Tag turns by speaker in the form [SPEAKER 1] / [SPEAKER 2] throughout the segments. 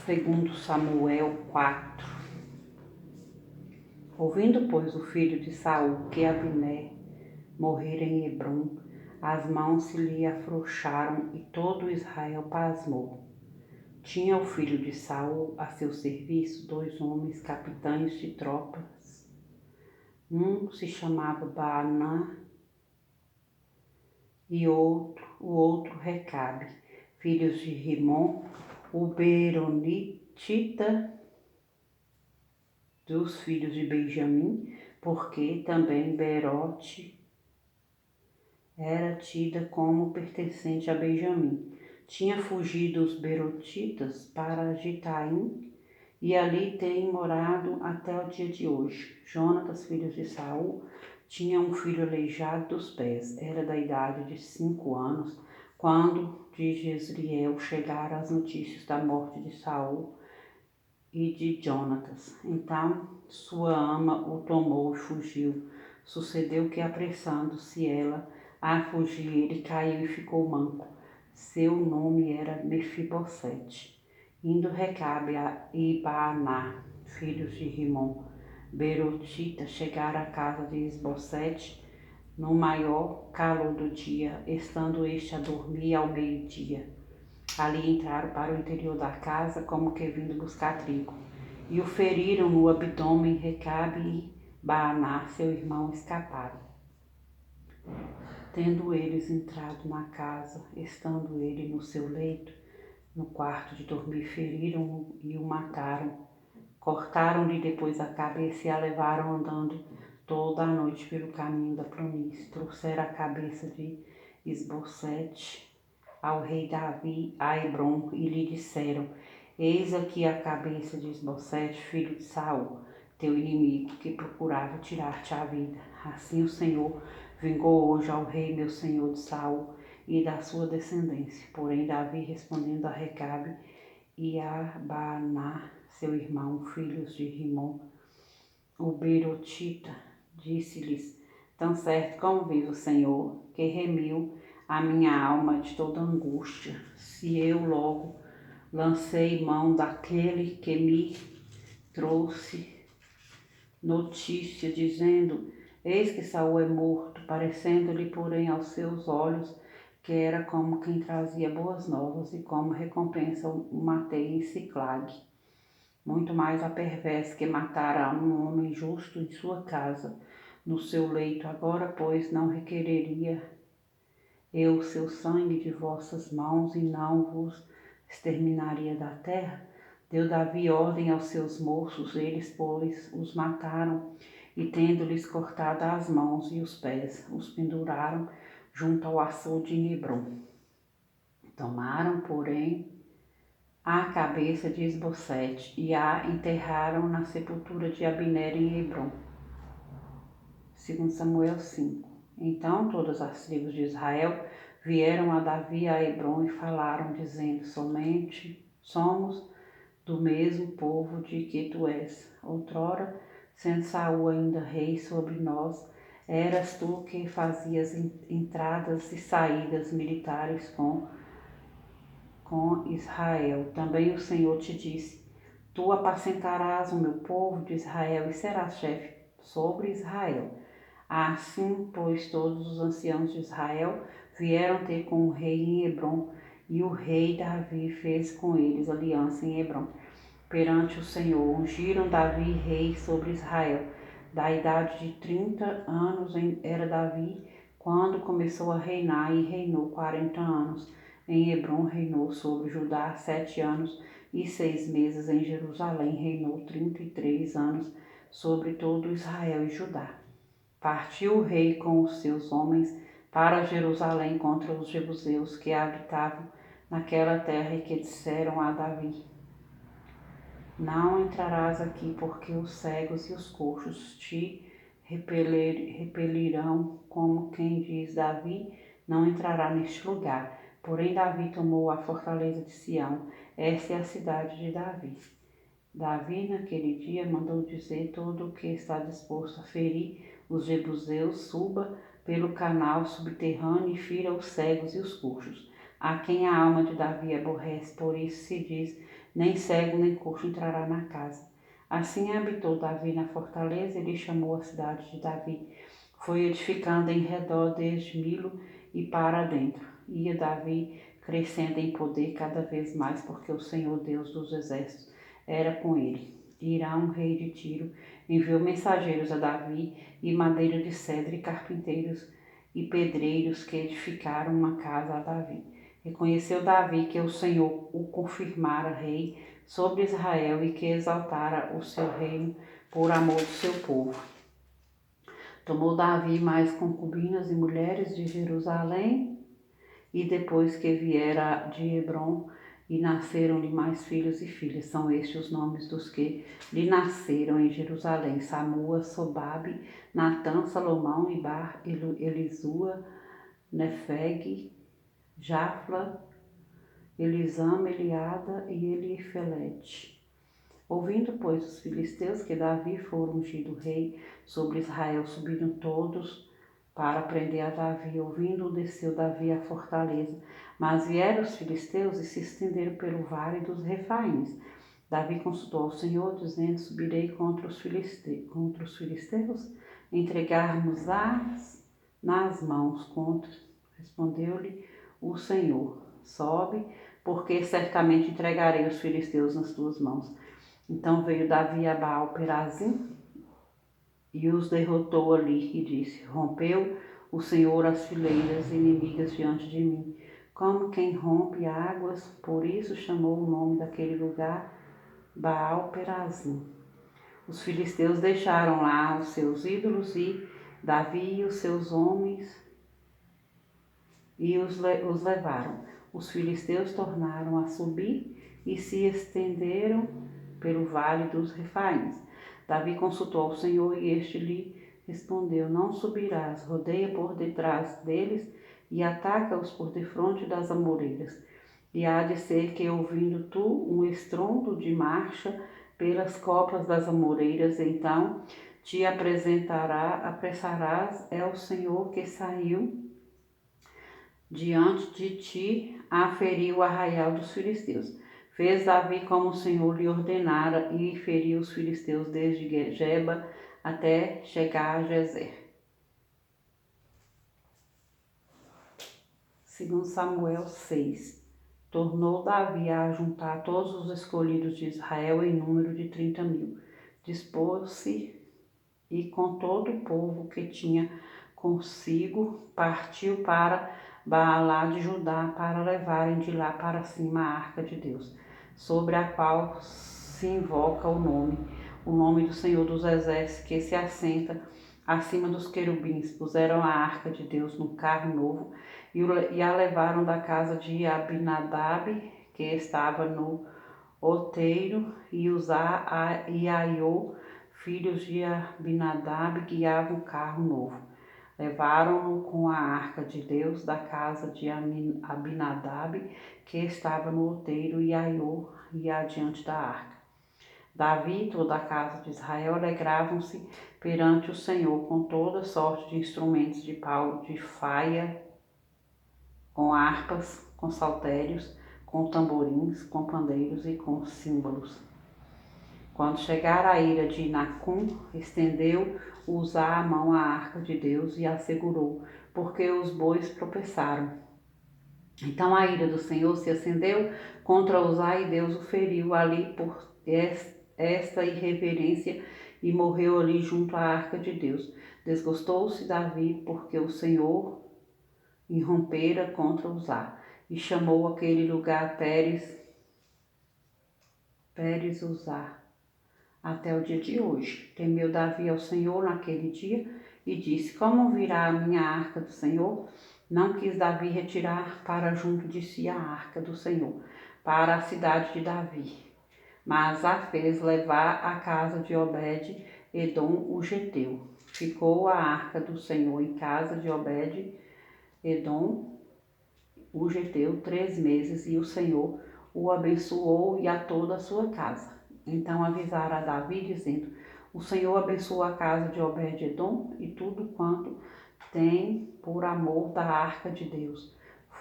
[SPEAKER 1] Segundo Samuel 4. Ouvindo, pois, o filho de Saul que Abner morrera em Hebrom, as mãos se lhe afrouxaram e todo Israel pasmou. Tinha o filho de Saul a seu serviço 2 homens capitães de tropas. Um se chamava Baanã e o outro Recabe, filhos de Rimom, o beeronitita, dos filhos de Benjamim, porque também Beerote era tida como pertencente a Benjamim. Tinha fugido os beerotitas para Gitaim e ali tem morado até o dia de hoje. Jonatas, filho de Saul, tinha um filho aleijado dos pés. Era da idade de 5 anos, quando de Jezreel chegaram as notícias da morte de Saul e de Jonatas. Então sua ama o tomou e fugiu. Sucedeu que, apressando-se ela a fugir, ele caiu e ficou manco. Seu nome era Mefibosete. Indo Recabe e Baaná, filhos de Rimom, beerotita, chegaram à casa de Isbosete no maior calor do dia, estando este a dormir ao meio-dia. Ali entraram para o interior da casa, como que vindo buscar trigo, e o feriram no abdômen. Recabe e Baaná, seu irmão, escaparam. Tendo eles entrado na casa, estando ele no seu leito, no quarto de dormir, feriram-o e o mataram. Cortaram-lhe depois a cabeça e a levaram andando toda a noite pelo caminho da planície. Trouxeram a cabeça de Isbosete ao rei Davi a Hebrom e lhe disseram: Eis aqui a cabeça de Isbosete, filho de Saul, teu inimigo, que procurava tirar-te a vida. Assim o Senhor vingou hoje ao rei meu senhor de Saul e da sua descendência. Porém Davi, respondendo a Recabe e a Baaná, seu irmão, filhos de Rimom, o beerotita, disse-lhes: Tão certo como vive o Senhor, que remiu a minha alma de toda angústia, se eu logo lancei mão daquele que me trouxe notícia, dizendo: Eis que Saul é morto, parecendo-lhe, porém, aos seus olhos que era como quem trazia boas novas, e como recompensa o matei em Siclag. Muito mais a perverso que matara um homem justo em sua casa, no seu leito. Agora, pois, não requereria eu o seu sangue de vossas mãos, e não vos exterminaria da terra? Deu Davi ordem aos seus moços, eles, pois, os mataram, e tendo-lhes cortado as mãos e os pés, os penduraram junto ao açude em Hebrom. Tomaram, porém, a cabeça de Isbosete e a enterraram na sepultura de Abner em Hebrom. 2 Samuel 5. Então todas as tribos de Israel vieram a Davi a Hebrom e falaram, dizendo: Somente somos do mesmo povo de que tu és. Outrora, sendo Saul ainda rei sobre nós, eras tu que fazias entradas e saídas militares com Israel. Também o Senhor te disse: Tu apacentarás o meu povo de Israel e serás chefe sobre Israel. Assim, pois, todos os anciãos de Israel vieram ter com o rei em Hebrom, e o rei Davi fez com eles aliança em Hebrom perante o Senhor. Ungiram Davi rei sobre Israel. Da idade de 30 anos era Davi quando começou a reinar, e reinou 40 anos. Em Hebrom reinou sobre Judá 7 anos e 6 meses. Em Jerusalém reinou 33 anos sobre todo Israel e Judá. Partiu o rei com os seus homens para Jerusalém contra os jebuseus que habitavam naquela terra, e que disseram a Davi: Não entrarás aqui, porque os cegos e os coxos te repelirão, como quem diz: Davi não entrará neste lugar. Porém Davi tomou a fortaleza de Sião. Esta é a cidade de Davi. Davi naquele dia mandou dizer: todo o que está disposto a ferir os jebuseus suba pelo canal subterrâneo e fira os cegos e os coxos. a quem a alma de Davi aborrece, por isso se diz, nem cego nem coxo entrará na casa. Assim habitou Davi na fortaleza e lhe chamou a cidade de Davi. Foi edificando em redor desde Milo e para dentro. Ia Davi crescendo em poder cada vez mais, porque o Senhor Deus dos exércitos era com ele. Irão, rei de Tiro, enviou mensageiros a Davi e madeira de cedro e carpinteiros e pedreiros que edificaram uma casa a Davi. Reconheceu Davi que o Senhor o confirmara rei sobre Israel e que exaltara o seu reino por amor do seu povo. Tomou Davi mais concubinas e mulheres de Jerusalém, e depois que viera de Hebrom, e nasceram-lhe mais filhos e filhas. São estes os nomes dos que lhe nasceram em Jerusalém: Samua, Sobabe, Natã, Salomão, Ibar, Elisua, Nefeg, Jafla, Elisama, Eliada e Elifelete. Ouvindo, pois, os filisteus que Davi fora ungido rei sobre Israel, subiram todos para prender a Davi. Ouvindo, desceu Davi à fortaleza. Mas vieram os filisteus e se estenderam pelo vale dos Refaíns. Davi consultou ao Senhor, dizendo: subirei contra os filisteus, entregarmos-as nas mãos contra. Respondeu-lhe o Senhor: sobe, porque certamente entregarei os filisteus nas tuas mãos. Então veio Davi a Baal-Perazim e os derrotou ali e disse: rompeu o Senhor as fileiras inimigas diante de mim, como quem rompe águas. Por isso chamou o nome daquele lugar Baal-Perazim. Os filisteus deixaram lá os seus ídolos e Davi e os seus homens e os levaram. Os filisteus tornaram a subir e se estenderam pelo vale dos Refaíns. Davi consultou ao Senhor e este lhe respondeu: não subirás, rodeia por detrás deles e ataca-os por defronte das amoreiras. E há de ser que, ouvindo tu um estrondo de marcha pelas copas das amoreiras, então te apressarás, é o Senhor que saiu diante de ti a ferir o arraial dos filisteus. Fez Davi como o Senhor lhe ordenara e feriu os filisteus desde Geba até chegar a Gezer. 2 Samuel 6. Tornou Davi a juntar todos os escolhidos de Israel em número de 30.000. Dispôs-se e com todo o povo que tinha consigo partiu para Baalá de Judá para levarem de lá para cima a arca de Deus, sobre a qual se invoca o nome do Senhor dos Exércitos, que se assenta acima dos querubins. Puseram a arca de Deus num carro novo e a levaram da casa de Abinadab, que estava no outeiro, e Uzá e Aiô, filhos de Abinadab, guiavam o carro novo. Levaram-no com a arca de Deus da casa de Abinadab, que estava no outeiro, e Aiô ia adiante da arca. Davi e toda a casa de Israel alegravam-se perante o Senhor com toda sorte de instrumentos de pau, de faia, com harpas, com saltérios, com tamborins, com pandeiros e com símbolos. Quando chegara a ira de Nacum, estendeu Uzá a mão à arca de Deus e a segurou, porque os bois tropeçaram. Então a ira do Senhor se acendeu contra Uzá e Deus o feriu ali por esta irreverência e morreu ali junto à arca de Deus. Desgostou-se Davi porque o Senhor irrompera contra Uzá e chamou aquele lugar Pérez Uzá até o dia de hoje. Temeu Davi ao Senhor naquele dia e disse: como virá a minha arca do Senhor? Não quis Davi retirar para junto de si a arca do Senhor, para a cidade de Davi, mas a fez levar à casa de Obed-Edom o geteu. Ficou a arca do Senhor em casa de Obed-Edom o geteu 3 meses, e o Senhor o abençoou e a toda a sua casa. Então avisaram a Davi, dizendo: o Senhor abençoou a casa de Obed-Edom e tudo quanto tem por amor da arca de Deus.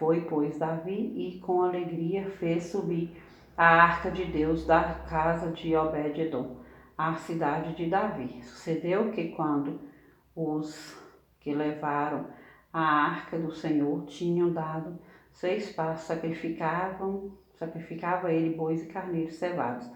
[SPEAKER 1] Foi, pois, Davi e com alegria fez subir a arca de Deus da casa de Obed-edom, à cidade de Davi. Sucedeu que quando os que levaram a arca do Senhor tinham dado 6 passos, sacrificava ele bois e carneiros cevados.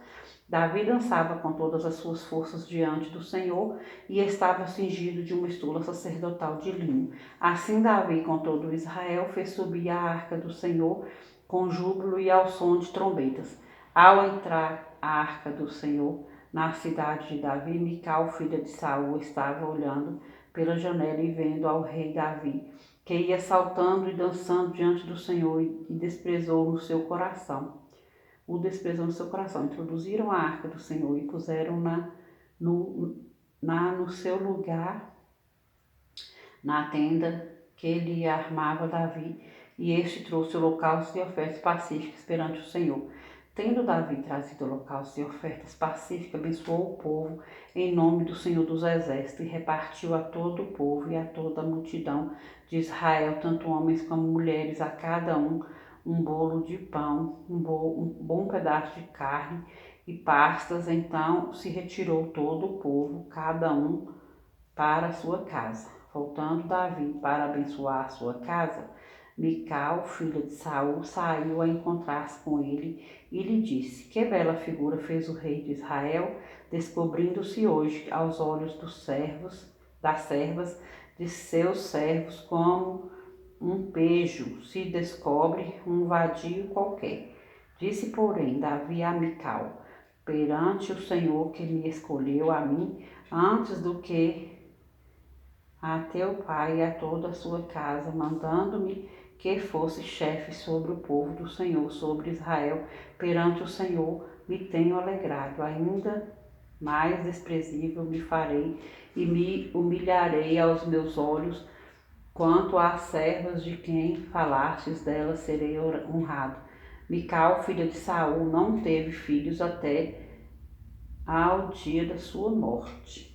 [SPEAKER 1] Davi dançava com todas as suas forças diante do Senhor e estava cingido de uma estula sacerdotal de linho. Assim Davi com todo Israel fez subir a arca do Senhor com júbilo e ao som de trombetas. Ao entrar a arca do Senhor na cidade de Davi, Mical, filha de Saul, estava olhando pela janela e vendo ao rei Davi, que ia saltando e dançando diante do Senhor, e desprezou no seu coração. O desprezou no seu coração. Introduziram a arca do Senhor e puseram-na no seu lugar, na tenda que lhe armava Davi, e este trouxe holocaustos e ofertas pacíficas perante o Senhor. Tendo Davi trazido holocaustos e ofertas pacíficas, abençoou o povo em nome do Senhor dos Exércitos e repartiu a todo o povo e a toda a multidão de Israel, tanto homens como mulheres, a cada um bolo de pão, um bom pedaço de carne e pastas. Então se retirou todo o povo, cada um para a sua casa. Voltando Davi para abençoar a sua casa, Mical, filha de Saul, saiu a encontrar-se com ele e lhe disse: Que bela figura fez o rei de Israel, descobrindo-se hoje aos olhos das servas de seus servos, como um pejo se descobre um vadio qualquer. Disse, porém, Davi a Mical: Perante o Senhor que me escolheu a mim, antes do que a teu pai e a toda a sua casa, mandando-me que fosse chefe sobre o povo do Senhor, sobre Israel, perante o Senhor me tenho alegrado. Ainda mais desprezível me farei e me humilharei aos meus olhos. Quanto às servas de quem falastes, delas serei honrado. Mical, filha de Saul, não teve filhos até ao dia da sua morte.